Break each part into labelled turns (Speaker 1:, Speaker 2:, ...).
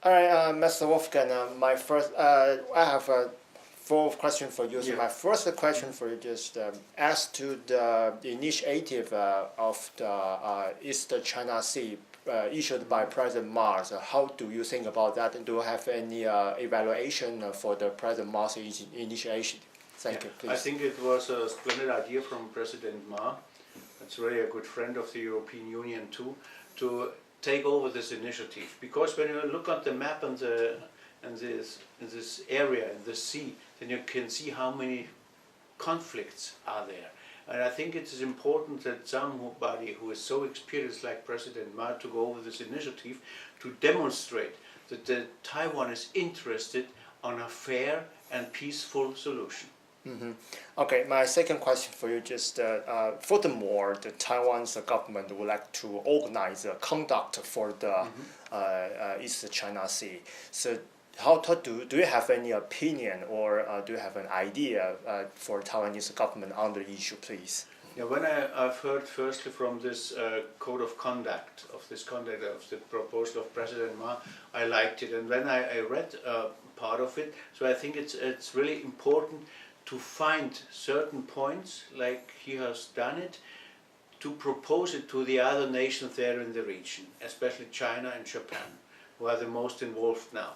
Speaker 1: All right, Mr. Wolfgang, I have a full question for you. So my first question for you just as to the initiative of the East China Sea issued by President Ma. So how do you think about that? And do you have any evaluation for the President Ma's initiation? Thank you, please.
Speaker 2: I think it was a splendid idea from President Ma. It's really a good friend of the European Union too, to take over this initiative. Because when you look at the map in this area, in the sea, then you can see how many conflicts are there. And I think it is important that somebody who is so experienced like President Ma to go over this initiative to demonstrate that Taiwan is interested on a fair and peaceful solution.
Speaker 1: Mm-hmm. Okay, my second question for you just furthermore, the Taiwan's government would like to organize a conduct for the East China Sea. So do you have any opinion or do you have an idea for Taiwanese government on the issue, please?
Speaker 2: Yeah, when I've heard firstly from this code of conduct, of the proposal of President Ma, I liked it. And when I read part of it, so I think it's really important to find certain points, like he has done it, to propose it to the other nations there in the region, especially China and Japan, who are the most involved now.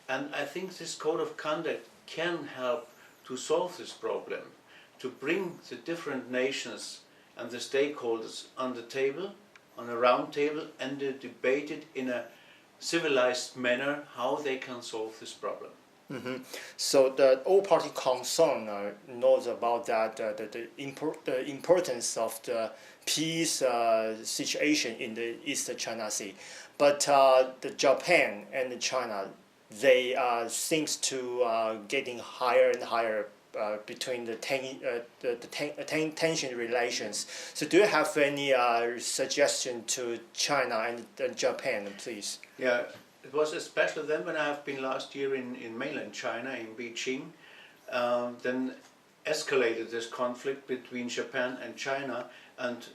Speaker 2: And I think this code of conduct can help to solve this problem, to bring the different nations and the stakeholders on the table, on a round table, and debate it in a civilized manner how they can solve this problem.
Speaker 1: Mm-hmm. So the all-party concern knows about that the importance of the peace situation in the East China Sea, but the Japan and China, they seems to getting higher and higher between the tension relations. So do you have any suggestion to China and Japan, please?
Speaker 2: Yeah. It was especially then when I have been last year in mainland China, in Beijing, then escalated this conflict between Japan and China. And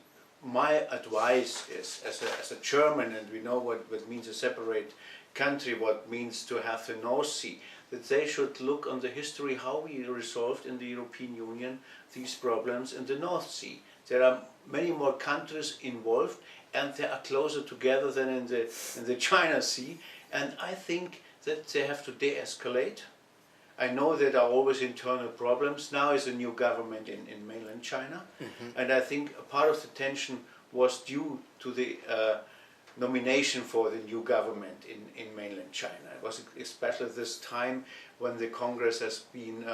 Speaker 2: my advice is, as a German, and we know what it means a separate country, what it means to have the North Sea, that they should look on the history how we resolved in the European Union these problems in the North Sea. There are many more countries involved, and they are closer together than in the China Sea. And I think that they have to de-escalate. I know that there are always internal problems. Now is a new government in mainland China. Mm-hmm. And I think a part of the tension was due to the nomination for the new government in mainland China. It was especially this time when the Congress has been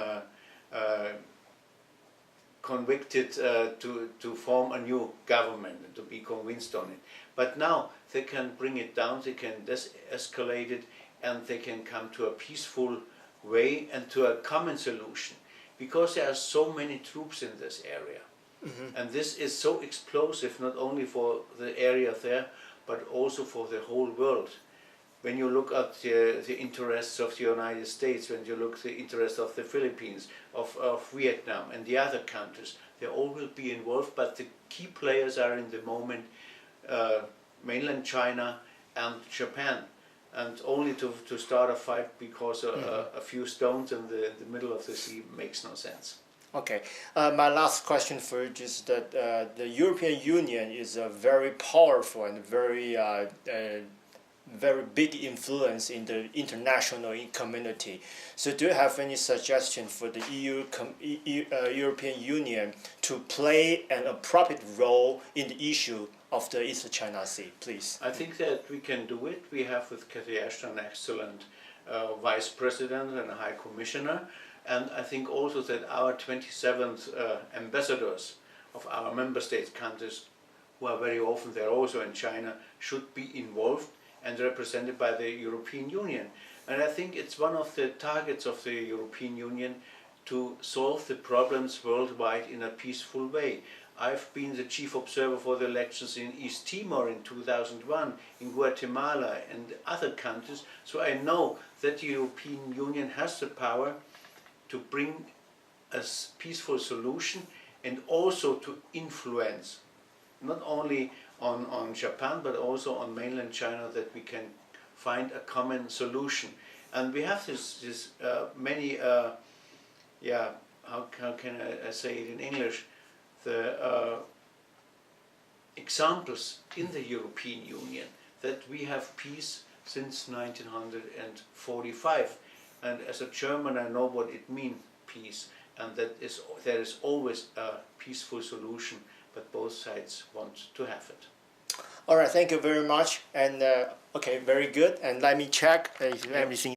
Speaker 2: convicted to form a new government and to be convinced on it. But now they can bring it down, they can de-escalate it, and they can come to a peaceful way and to a common solution. Because there are so many troops in this area. Mm-hmm. And this is so explosive, not only for the area there, but also for the whole world. When you look at the interests of the United States, when you look at the interests of the Philippines, of Vietnam and the other countries, they all will be involved, but the key players are in the moment mainland China and Japan. And only to start a fight because a few stones in the middle of the sea makes no sense.
Speaker 1: Okay, my last question for you is that the European Union is a very powerful and very big influence in the international community. So do you have any suggestion for the European Union to play an appropriate role in the issue of the East China Sea, please?
Speaker 2: I think that we can do it. We have with Cathy Ashton an excellent Vice President and a High Commissioner. And I think also that our 27th ambassadors of our member states countries, who are very often there also in China, should be involved and represented by the European Union. And I think it's one of the targets of the European Union to solve the problems worldwide in a peaceful way. I've been the chief observer for the elections in East Timor in 2001, in Guatemala and other countries, so I know that the European Union has the power to bring a peaceful solution and also to influence not only on Japan but also on mainland China, that we can find a common solution. And we have this many, how can I say it in English, the examples in the European Union that we have peace since 1945. And as a German, I know what it means, peace, and that there is always a peaceful solution, but both sides want to have it.
Speaker 1: All right, thank you very much. And okay, very good. And let me check if everything